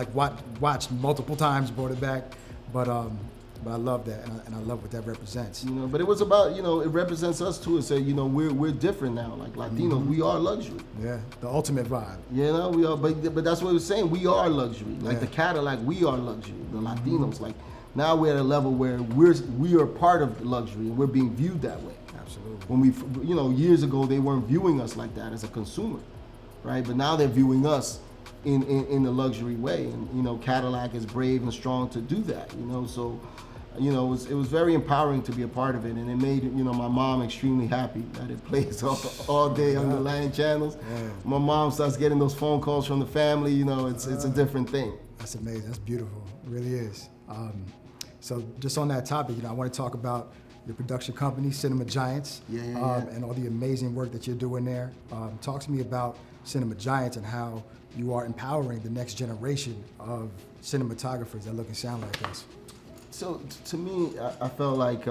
watched multiple times, brought it back. But I love that, and I love what that represents. But it was about, it represents us too. It said, we're different now. Like Latinos, we are luxury. Yeah, the ultimate vibe. We are, but that's what it was saying. We are luxury. Like the Cadillac, we are luxury. The Latinos, like now we're at a level where we are part of luxury, and we're being viewed that way. Absolutely. When years ago they weren't viewing us like that as a consumer, right? But now they're viewing us in the luxury way, and Cadillac is brave and strong to do that. So. It was very empowering to be a part of it, and it made my mom extremely happy that it plays all day on the Latin channels. Yeah. My mom starts getting those phone calls from the family. It's a different thing. That's amazing. That's beautiful. It really is. So just on that topic, I want to talk about your production company, Cinema Giants, and all the amazing work that you're doing there. Talk to me about Cinema Giants and how you are empowering the next generation of cinematographers that look and sound like us. So to me, I felt like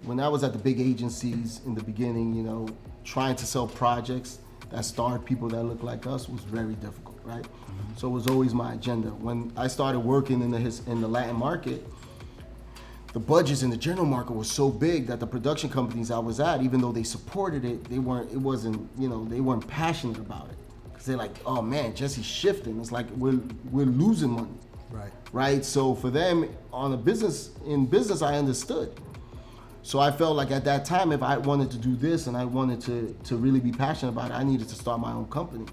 when I was at the big agencies in the beginning, you know, trying to sell projects that starred people that look like us was very difficult, right? So it was always my agenda. When I started working in the Latin market, the budgets in the general market was so big that the production companies I was at, even though they supported it, they weren't passionate about it. Because they're like, oh man, Jesse's shifting. It's like we're losing money. Right? So for them, in business, I understood. So I felt like at that time, if I wanted to do this and I wanted to really be passionate about it, I needed to start my own company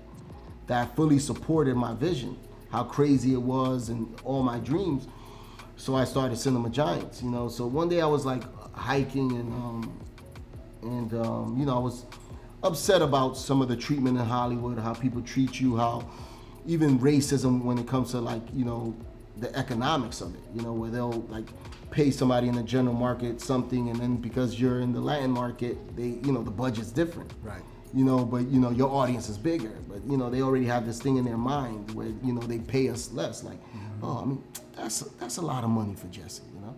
that fully supported my vision, how crazy it was and all my dreams. So I started Cinema Giants, you know. So one day I was like hiking and you know, I was upset about some of the treatment in Hollywood, how people treat you, how even racism when it comes to like, you know, the economics of it, you know, where they'll like pay somebody in the general market something, and then because you're in the Latin market, they, you know, the budget's different. Right. You know, but you know, your audience is bigger, but you know, they already have this thing in their mind where, you know, they pay us less. Like, oh, I mean, that's a lot of money for Jessy, you know?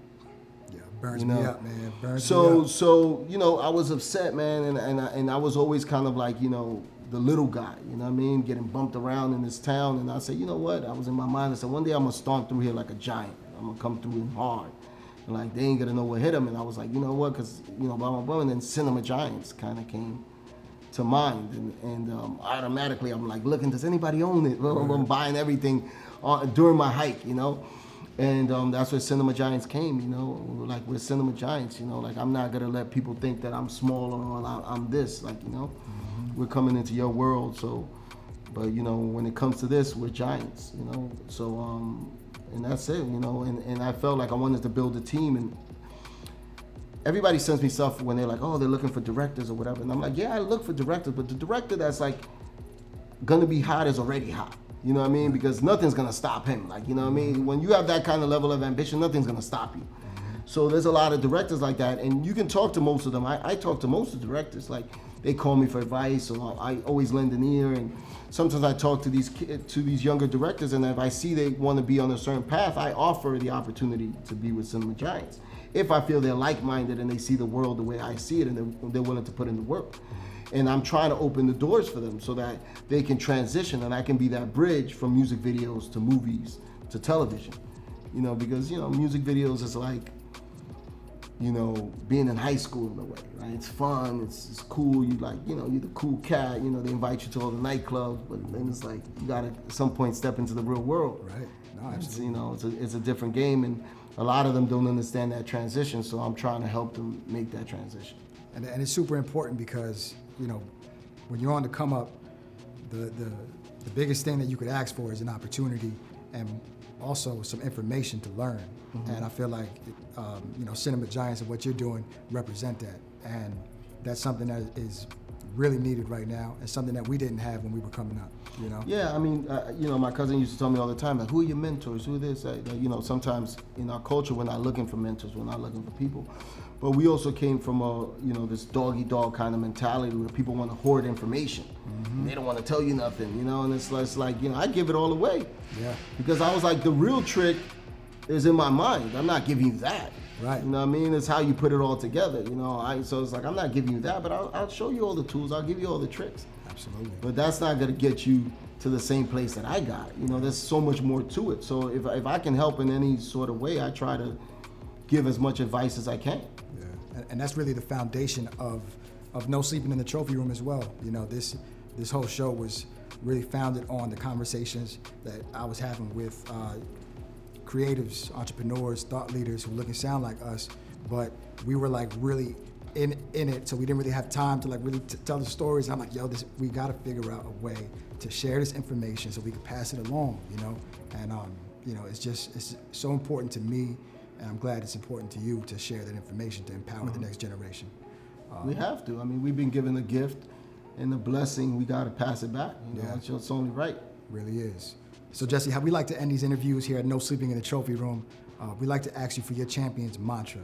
Yeah, burns You me know? up, man. Burns me So, up. so you know, I was upset, man, and I was always kind of like, you know, the little guy, you know what I mean, getting bumped around in this town, and I said, you know what, I was in my mind, I said, one day I'm gonna stomp through here like a giant. I'm gonna come through him hard. And like, they ain't gonna know what hit him, and I was like, you know what, because, you know, blah, blah, blah, and then Cinema Giants kind of came to mind, and automatically I'm like, looking, does anybody own it? Well, I'm buying everything during my hike, you know? And that's where Cinema Giants came, you know? Like, we're Cinema Giants, you know? Like, I'm not gonna let people think that I'm small or I'm this, like, you know? We're coming into your world, so, but, you know, when it comes to this, we're giants, you know? So, and that's it, you know? And I felt like I wanted to build a team, and everybody sends me stuff when they're like, oh, they're looking for directors or whatever. And I'm like, yeah, I look for directors, but the director that's like gonna be hot is already hot. You know what I mean? Because nothing's gonna stop him. Like, you know what I mean? When you have that kind of level of ambition, nothing's gonna stop you. So there's a lot of directors like that, and you can talk to most of them. I talk to most of the directors. Like, they call me for advice, or I always lend an ear. And sometimes I talk to these younger directors, and if I see they want to be on a certain path, I offer the opportunity to be with Cinema Giants. If I feel they're like-minded and they see the world the way I see it, and they're willing to put in the work. And I'm trying to open the doors for them so that they can transition, and I can be that bridge from music videos to movies to television. You know, because, you know, music videos is like, you know, being in high school in a way, right? It's fun, it's cool, you like, you know, you're the cool cat, you know, they invite you to all the nightclubs, but then it's like, you gotta at some point step into the real world. Right. No, It's, you know, it's a different game, and a lot of them don't understand that transition, so I'm trying to help them make that transition. And it's super important because, you know, when you're on the come up, the biggest thing that you could ask for is an opportunity and also some information to learn. And I feel like, you know, Cinema Giants and what you're doing represent that. And that's something that is really needed right now, and something that we didn't have when we were coming up, you know? Yeah, I mean, you know, my cousin used to tell me all the time, like, who are your mentors, who are this? You know, sometimes in our culture, we're not looking for mentors, we're not looking for people. But we also came from you know, this dog-eat-dog kind of mentality where people want to hoard information. They don't want to tell you nothing, you know, and it's like, you know, I give it all away. Yeah. Because I was like, the real trick is in my mind. I'm not giving you that. Right. You know what I mean? It's how you put it all together, you know? So it's like, I'm not giving you that, but I'll show you all the tools, I'll give you all the tricks. Absolutely. But that's not gonna get you to the same place that I got. You know, there's so much more to it. So if I can help in any sort of way, I try to give as much advice as I can. Yeah. And that's really the foundation of No Sleeping in the Trophy Room as well. You know, this whole show was really founded on the conversations that I was having with creatives, entrepreneurs, thought leaders who look and sound like us, but we were like really in it, so we didn't really have time to like really tell the stories. And I'm like, yo, we gotta figure out a way to share this information so we can pass it along, you know? And you know, it's so important to me, and I'm glad it's important to you to share that information to empower the next generation. We have to. I mean, we've been given a gift and a blessing. We gotta pass it back. You know, Yeah. it's only right. Really is. So Jessy, how we like to end these interviews here at No Sleeping in the Trophy Room, we like to ask you for your champion's mantra.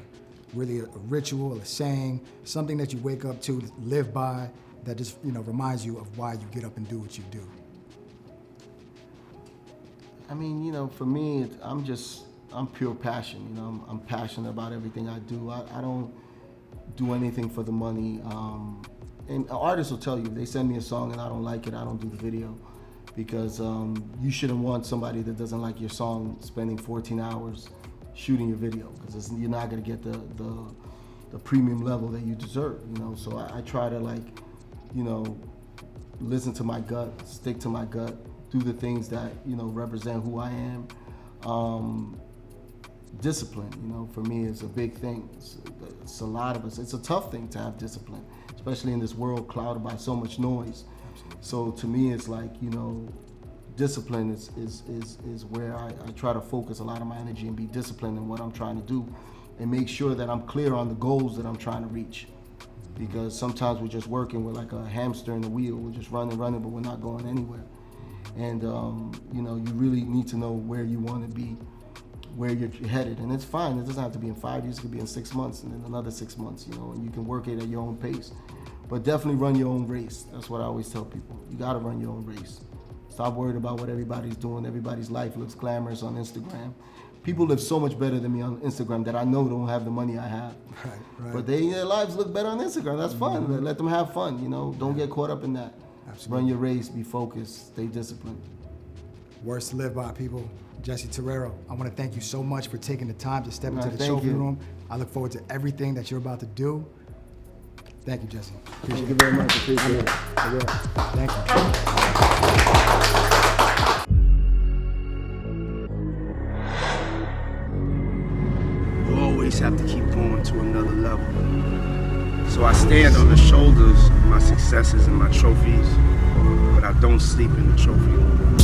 Really a ritual, a saying, something that you wake up to, live by, that just, reminds you of why you get up and do what you do? I mean, for me, I'm pure passion. I'm passionate about everything I do. I don't do anything for the money. And artists will tell you, if they send me a song and I don't like it, I don't do the video. Because you shouldn't want somebody that doesn't like your song spending 14 hours shooting your video, because you're not gonna get the premium level that you deserve. So I try to listen to my gut, stick to my gut, do the things that represent who I am. Discipline, for me, is a big thing. It's a lot of us. It's a tough thing to have discipline, especially in this world clouded by so much noise. So to me, it's like, discipline is where I try to focus a lot of my energy and be disciplined in what I'm trying to do, and make sure that I'm clear on the goals that I'm trying to reach. Because sometimes we're just working, we're like a hamster in a wheel. We're just running, but we're not going anywhere. And you really need to know where you want to be, where you're headed. And it's fine. It doesn't have to be in 5 years. It could be in 6 months, and then another 6 months. And you can work it at your own pace. But definitely run your own race. That's what I always tell people. You gotta run your own race. Stop worried about what everybody's doing. Everybody's life looks glamorous on Instagram. People live so much better than me on Instagram that I know don't have the money I have. Right. But their lives look better on Instagram. That's fun. Mm-hmm. Let them have fun, Don't get caught up in that. Absolutely. Run your race, be focused, stay disciplined. Words to live by, people. Jessy Terrero, I want to thank you so much for taking the time to step into the thank trophy you. room. I look forward to everything that you're about to do. Thank you, Jessy. Thank you very much. Appreciate it. Thank you. You always have to keep going to another level. So I stand on the shoulders of my successes and my trophies, but I don't sleep in the trophy room.